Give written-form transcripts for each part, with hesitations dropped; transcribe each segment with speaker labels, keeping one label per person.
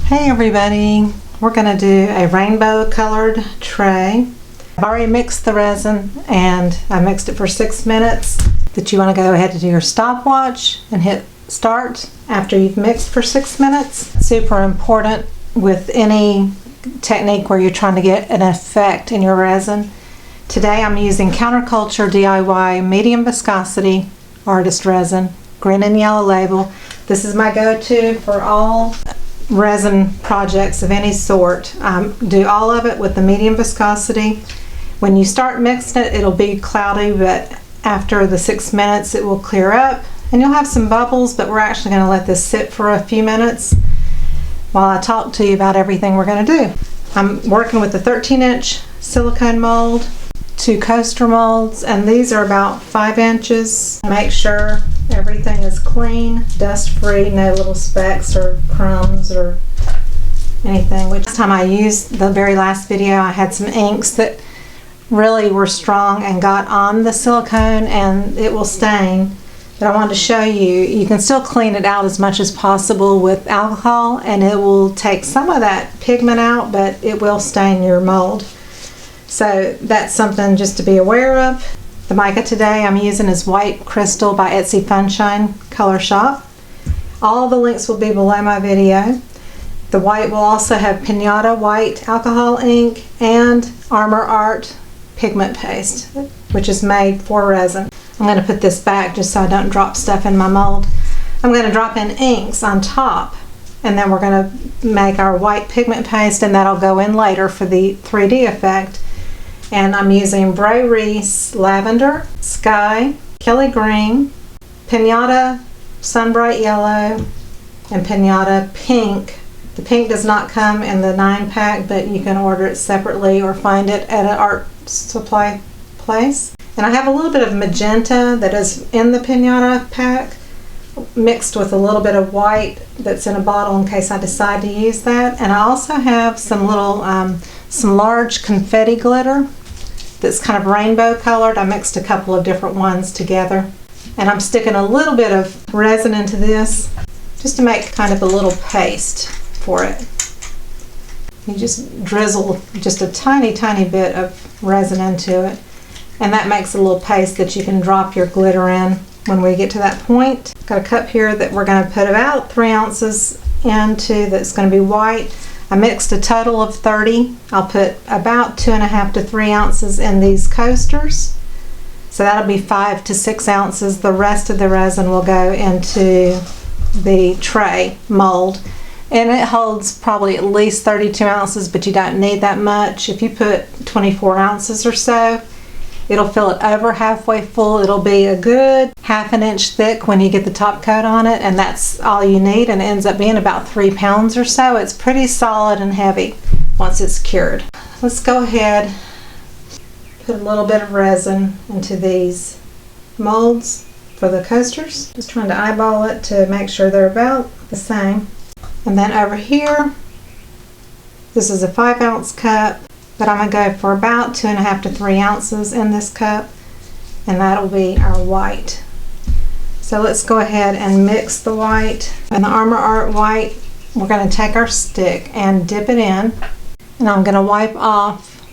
Speaker 1: Hey everybody, we're going to do a rainbow colored tray. I've already mixed the resin and I mixed it for 6 minutes. That you want to go ahead and do your stopwatch and hit start after you've mixed for 6 minutes. Super important with any technique where you're trying to get an effect in your resin. Today I'm using Counterculture DIY medium viscosity artist resin, green and yellow label. This is my go-to for all resin projects of any sort. Do all of it with the medium viscosity. When you start mixing it, it'll be cloudy, but after the 6 minutes it will clear up and you'll have some bubbles, but we're actually going to let this sit for a few minutes while I talk to you about everything we're going to do. I'm working with a 13-inch silicone mold, 2 coaster molds, and these are about 5 inches. Make sure everything is clean, dust-free, no little specks or crumbs or anything. Last time I used the very last video, I had some inks that really were strong and got on the silicone and it will stain. But I wanted to show you, you can still clean it out as much as possible with alcohol and it will take some of that pigment out, but it will stain your mold. So that's something just to be aware of. The mica today I'm using is White Crystal by Etsy Funshine Color Shop. All the links will be below my video. The white will also have Pinata White alcohol ink and Armor Art pigment paste, which is made for resin. I'm going to put this back just so I don't drop stuff in my mold. I'm going to drop in inks on top and then we're going to make our white pigment paste and that'll go in later for the 3D effect. And I'm using Bray Reese Lavender, Sky, Kelly Green, Pinata Sunbright Yellow, and Pinata Pink. The pink does not come in the 9-pack, but you can order it separately or find it at an art supply place. And I have a little bit of magenta that is in the Pinata pack, mixed with a little bit of white that's in a bottle in case I decide to use that. And I also have some little some large confetti glitter that's kind of rainbow colored. I mixed a couple of different ones together and I'm sticking a little bit of resin into this just to make kind of a little paste for it. You just drizzle just a tiny bit of resin into it and that makes a little paste that you can drop your glitter in when we get to that point. Got a cup here that we're going to put about 3 ounces into that's going to be white. I mixed a total of 30. I'll put about 2.5 to 3 ounces in these coasters. So that'll be 5 to 6 ounces. The rest of the resin will go into the tray mold. And it holds probably at least 32 ounces, but you don't need that much. If you put 24 ounces or so, it'll fill it over halfway full. It'll be a good 1/2 inch thick when you get the top coat on it, and that's all you need, and it ends up being about 3 pounds or so. It's pretty solid and heavy once it's cured. Let's go ahead, put a little bit of resin into these molds for the coasters. Just trying to eyeball it to make sure they're about the same. And then over here, this is a 5-ounce cup. But I'm going to go for about 2.5 to 3 ounces in this cup, and that'll be our white. So let's go ahead and mix the white. And the Armor Art white, we're going to take our stick and dip it in, and I'm going to wipe off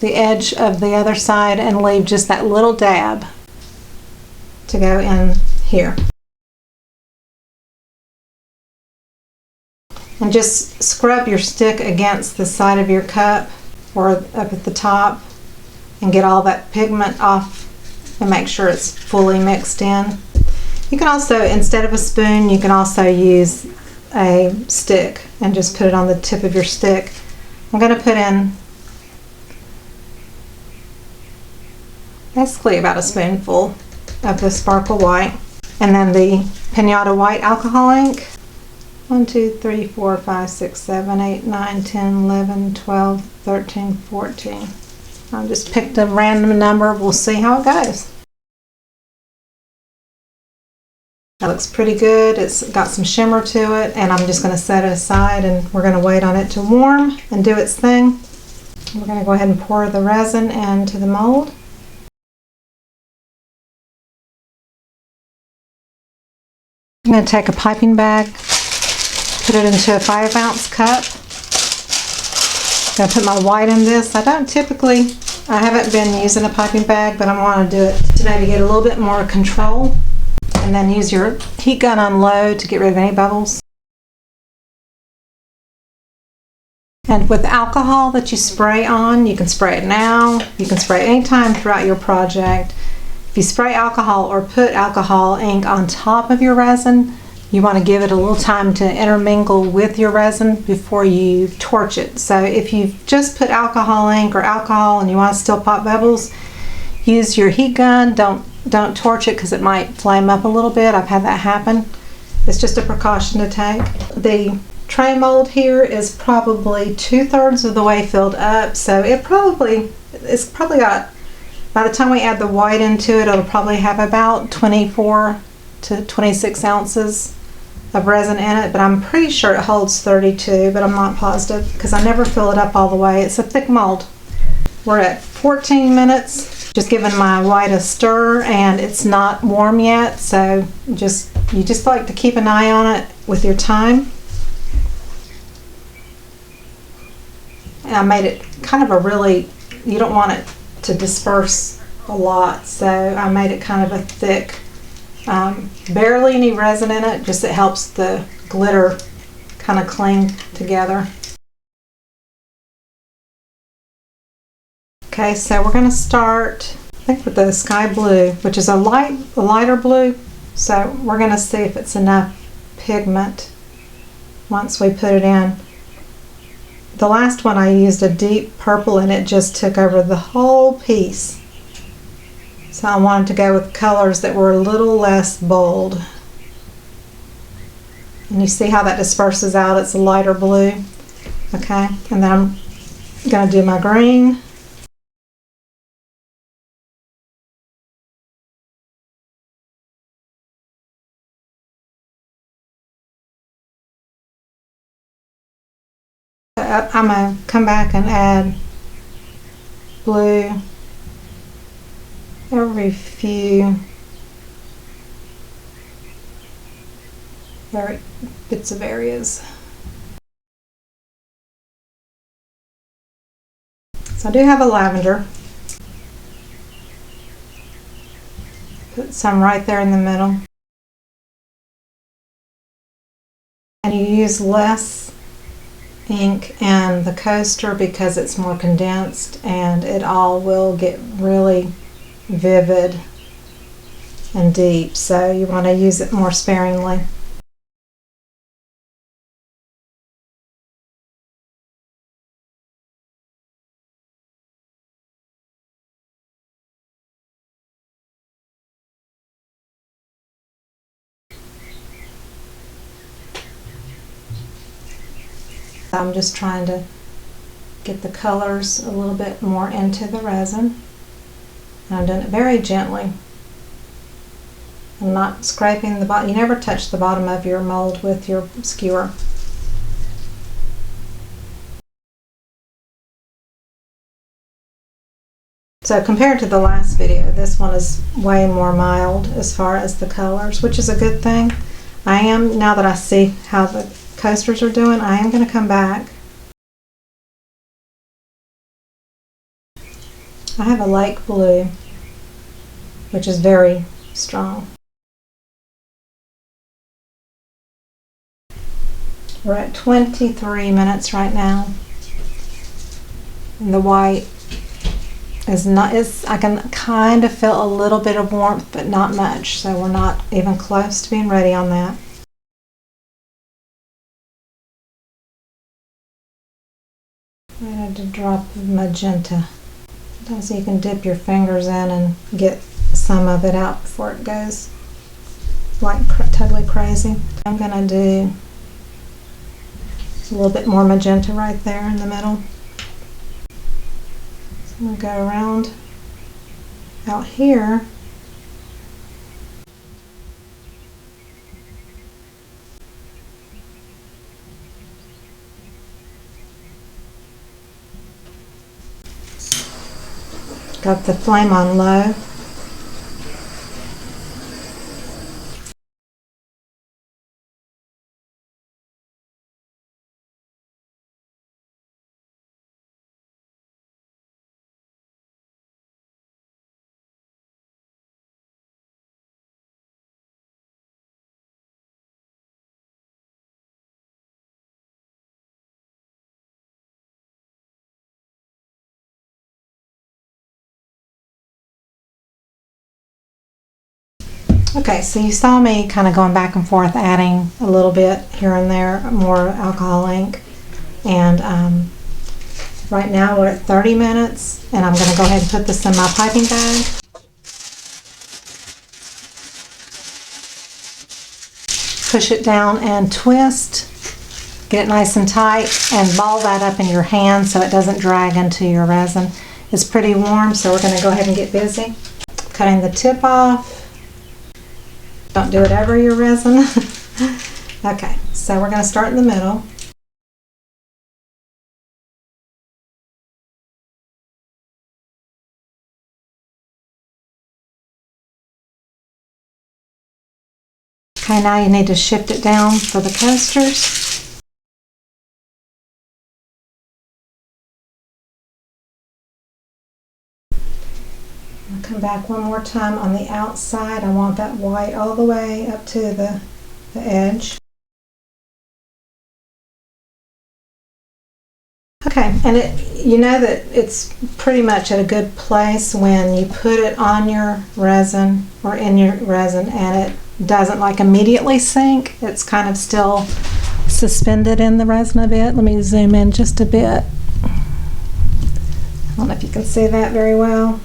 Speaker 1: the edge of the other side and leave just that little dab to go in here. And just scrub your stick against the side of your cup or up at the top and get all that pigment off and make sure it's fully mixed in. You can also, instead of a spoon, you can also use a stick and just put it on the tip of your stick. I'm going to put in basically about a spoonful of the sparkle white and then the Pinata White alcohol ink. 1, 2, 3, 4, 5, 6, 7, 8, 9, 10, 11, 12, 13, 14. I just picked a random number. We'll see how it goes. That looks pretty good. It's got some shimmer to it, and I'm just going to set it aside and we're going to wait on it to warm and do its thing. We're going to go ahead and pour the resin into the mold. I'm going to take a piping bag put it into a 5-ounce cup. I'm gonna put my white in this. I haven't been using a piping bag, but I want to do it to maybe get a little bit more control. And then use your heat gun on low to get rid of any bubbles. And with alcohol that you spray on, you can spray it now, you can spray it anytime throughout your project. If you spray alcohol or put alcohol ink on top of your resin, you want to give it a little time to intermingle with your resin before you torch it. So if you've just put alcohol ink or alcohol and you want to still pop bubbles, use your heat gun. Don't torch it because it might flame up a little bit. I've had that happen. It's just a precaution to take. The tray mold here is probably 2/3 of the way filled up, so it's probably got, by the time we add the white into it, it'll probably have about 24 to 26 ounces of resin in it, but I'm pretty sure it holds 32, but I'm not positive because I never fill it up all the way. It's a thick mold. We're at 14 minutes, just giving my white a stir, and it's not warm yet, so you just like to keep an eye on it with your time. And I made it kind of you don't want it to disperse a lot, so I made it kind of a thick, barely any resin in it, just it helps the glitter kind of cling together. Okay, so we're going to start, I think, with the sky blue, which is a lighter blue. So we're going to see if it's enough pigment once we put it in. The last one I used a deep purple and it just took over the whole piece. So I wanted to go with colors that were a little less bold. And you see how that disperses out? It's a lighter blue. Okay, and then I'm going to do my green. I'm going to come back and add blue every few bits of areas. So I do have a lavender. Put some right there in the middle. And you use less ink in the coaster because it's more condensed and it all will get really vivid and deep, so you want to use it more sparingly. I'm just trying to get the colors a little bit more into the resin. And I'm doing it very gently. I'm not scraping the bottom. You never touch the bottom of your mold with your skewer. So compared to the last video, this one is way more mild as far as the colors, which is a good thing. Now that I see how the coasters are doing, I am going to come back. I have a lake blue, which is very strong. We're at 23 minutes right now. And the white is not, I can kind of feel a little bit of warmth, but not much. So we're not even close to being ready on that. I had a drop of magenta. Sometimes you can dip your fingers in and get some of it out before it goes like totally crazy. I'm going to do a little bit more magenta right there in the middle. So I'm going to go around out here. Got the flame on low. Okay, so you saw me kind of going back and forth, adding a little bit here and there, more alcohol ink. And right now we're at 30 minutes, and I'm going to go ahead and put this in my piping bag. Push it down and twist. Get it nice and tight, and ball that up in your hand so it doesn't drag into your resin. It's pretty warm, so we're going to go ahead and get busy. Cutting the tip off. Don't do it over your resin. Okay, so we're going to start in the middle. Okay, now you need to shift it down for the coasters. I'll come back one more time on the outside. I want that white all the way up to the edge. Okay, and you know that it's pretty much at a good place when you put it on your resin or in your resin, and it doesn't like immediately sink. It's kind of still suspended in the resin a bit. Let me zoom in just a bit. I don't know if you can see that very well.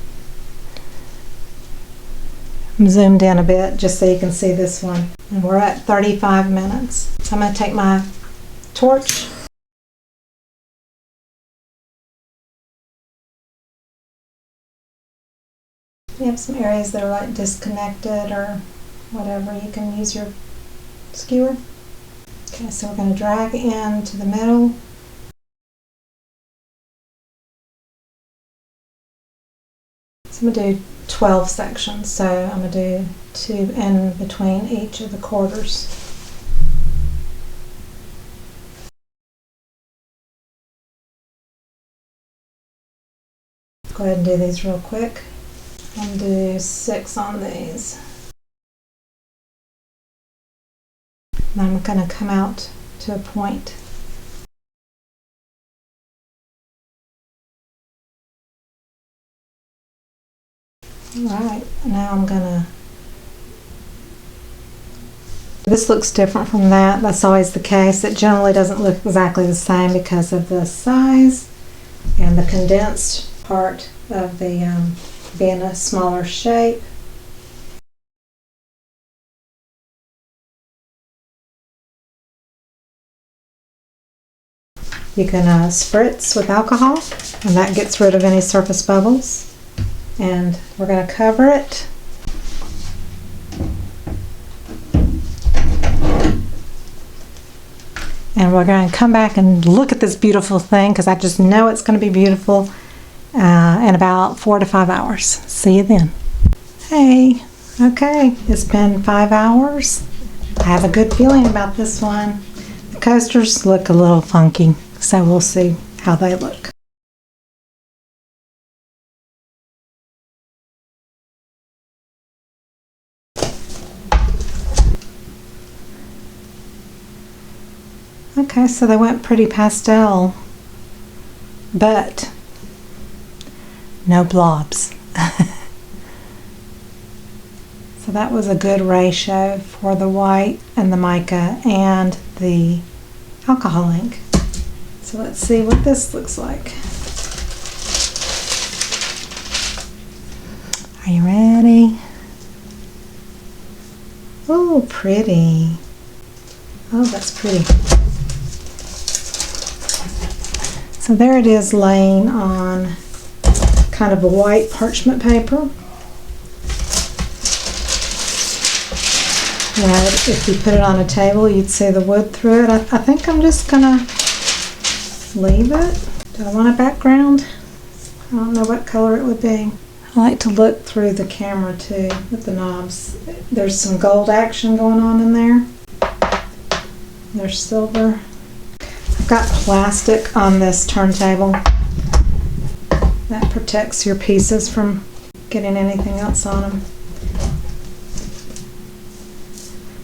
Speaker 1: I'm zoomed in a bit just so you can see this one. And we're at 35 minutes. So I'm going to take my torch. You have some areas that are like disconnected or whatever, you can use your skewer. Okay, so we're going to drag into the middle. So I'm going to do 12 sections, so I'm going to do 2 in between each of the quarters. Go ahead and do these real quick. I'm going to do 6 on these. And I'm going to come out to a point. Alright, now I'm gonna, this looks different from that. That's always the case. It generally doesn't look exactly the same because of the size and the condensed part of the being a smaller shape. You can spritz with alcohol, and that gets rid of any surface bubbles. And we're going to cover it. And we're going to come back and look at this beautiful thing, because I just know it's going to be beautiful in about 4 to 5 hours. See you then. Hey, okay, it's been 5 hours. I have a good feeling about this one. The coasters look a little funky, so we'll see how they look. Okay, so they went pretty pastel, but no blobs. So that was a good ratio for the white and the mica and the alcohol ink. So let's see what this looks like. Are you ready? Oh, pretty. Oh, that's pretty. So there it is, laying on kind of a white parchment paper. Yeah, if you put it on a table, you'd see the wood through it. I think I'm just gonna leave it. Do I want a background? I don't know what color it would be. I like to look through the camera too with the knobs. There's some gold action going on in there. There's silver. I've got plastic on this turntable that protects your pieces from getting anything else on them.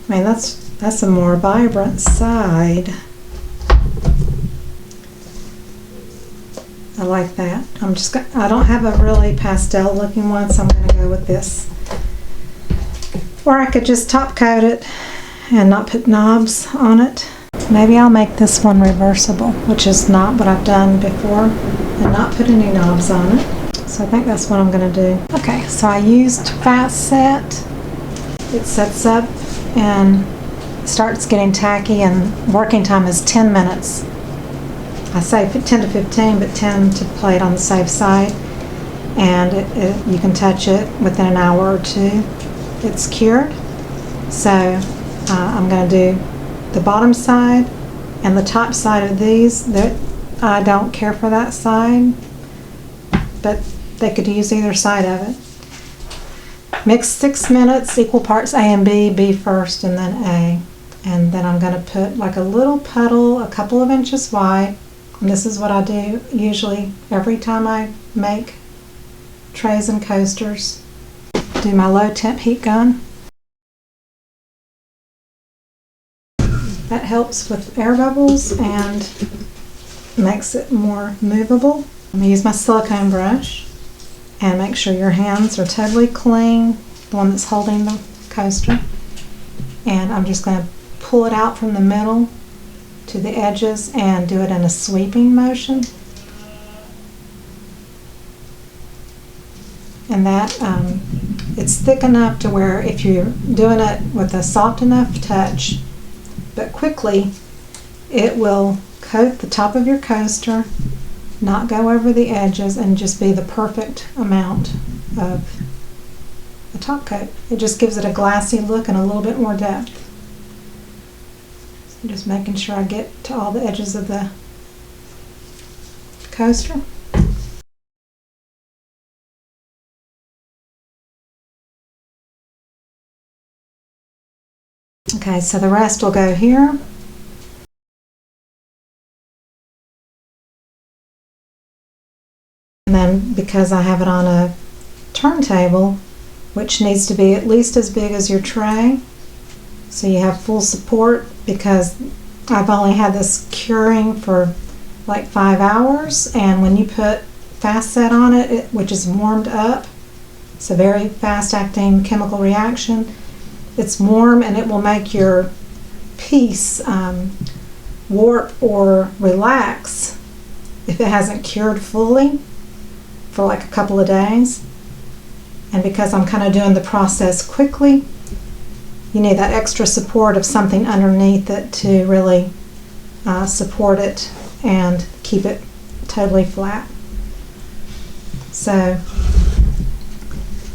Speaker 1: I mean, that's a more vibrant side. I like that. I don't have a really pastel looking one, so I'm going to go with this Or I could just top coat it and not put knobs on it. Maybe I'll make this one reversible, which is not what I've done before, and not put any knobs on it. So I think that's what I'm going to do. Okay, so I used Fast Set. It sets up and starts getting tacky, and working time is 10 minutes. I say 10 to 15, but 10 to play it on the safe side. And you can touch it within an hour or two. It's cured. So I'm going to do the bottom side and the top side of these. I don't care for that side, but they could use either side of it. Mix 6 minutes, equal parts A and B first and then A. And then I'm going to put like a little puddle a couple of inches wide. And this is what I do usually every time I make trays and coasters. Do my low temp heat gun. That helps with air bubbles and makes it more movable. I'm going to use my silicone brush and make sure your hands are totally clean, the one that's holding the coaster. And I'm just going to pull it out from the middle to the edges and do it in a sweeping motion. And that it's thick enough to where if you're doing it with a soft enough touch, but quickly, it will coat the top of your coaster, not go over the edges, and just be the perfect amount of a top coat. It just gives it a glassy look and a little bit more depth. So just making sure I get to all the edges of the coaster. Okay, so the rest will go here. And then because I have it on a turntable, which needs to be at least as big as your tray, so you have full support, because I've only had this curing for like 5 hours, and when you put Fast Set on it, which is warmed up, it's a very fast acting chemical reaction. It's warm and it will make your piece warp or relax if it hasn't cured fully for like a couple of days. And because I'm kind of doing the process quickly, you need that extra support of something underneath it to really support it and keep it totally flat. So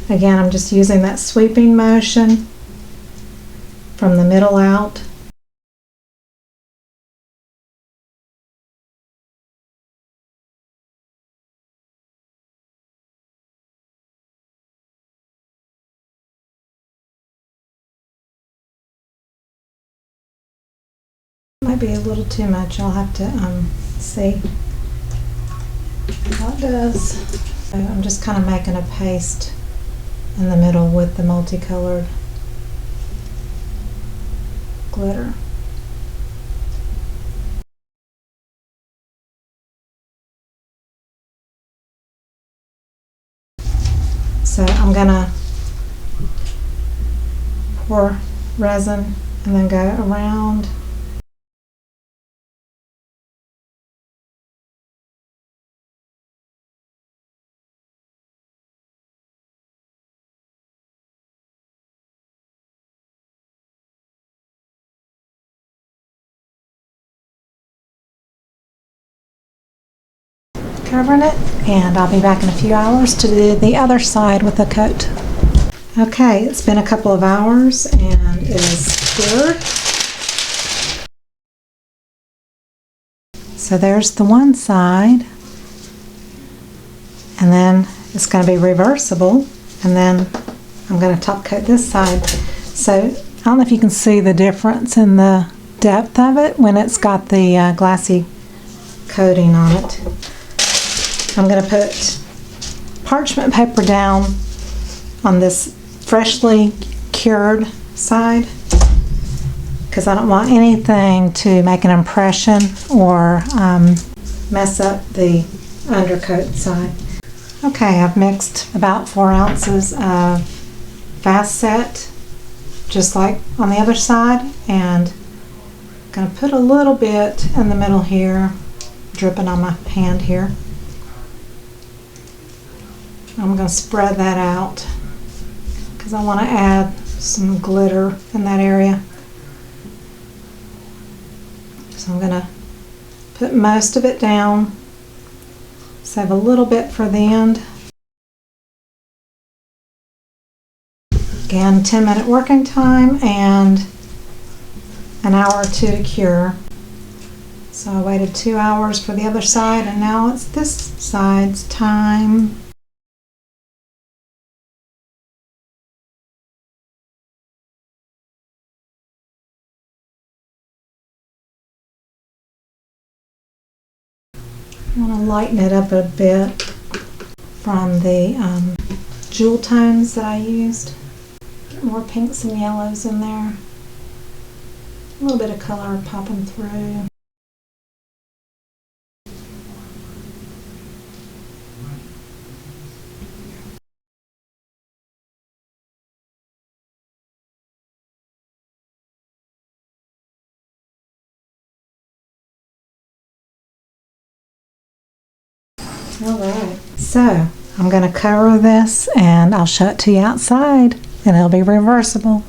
Speaker 1: again, I'm just using that sweeping motion from the middle out. Might be a little too much. I'll have to see how it does. So I'm just kind of making a paste in the middle with the multicolored glitter. So I'm gonna pour resin and then go around. Covering it, and I'll be back in a few hours to do the other side with the coat. Okay, it's been a couple of hours and it is cured. So there's the one side, and then it's going to be reversible, and then I'm going to top coat this side. So I don't know if you can see the difference in the depth of it when it's got the glassy coating on it. I'm going to put parchment paper down on this freshly cured side because I don't want anything to make an impression or mess up the undercoat side. Okay, I've mixed about 4 ounces of Fast Set just like on the other side, and I'm going to put a little bit in the middle here, dripping on my hand here. I'm going to spread that out because I want to add some glitter in that area. So I'm going to put most of it down, save a little bit for the end. Again, 10-minute working time and an hour or two to cure. So I waited 2 hours for the other side, and now it's this side's time. I want to lighten it up a bit from the jewel tones that I used. Get more pinks and yellows in there. A little bit of color popping through. Alright, so I'm going to cover this and I'll show it to you outside, and it'll be reversible.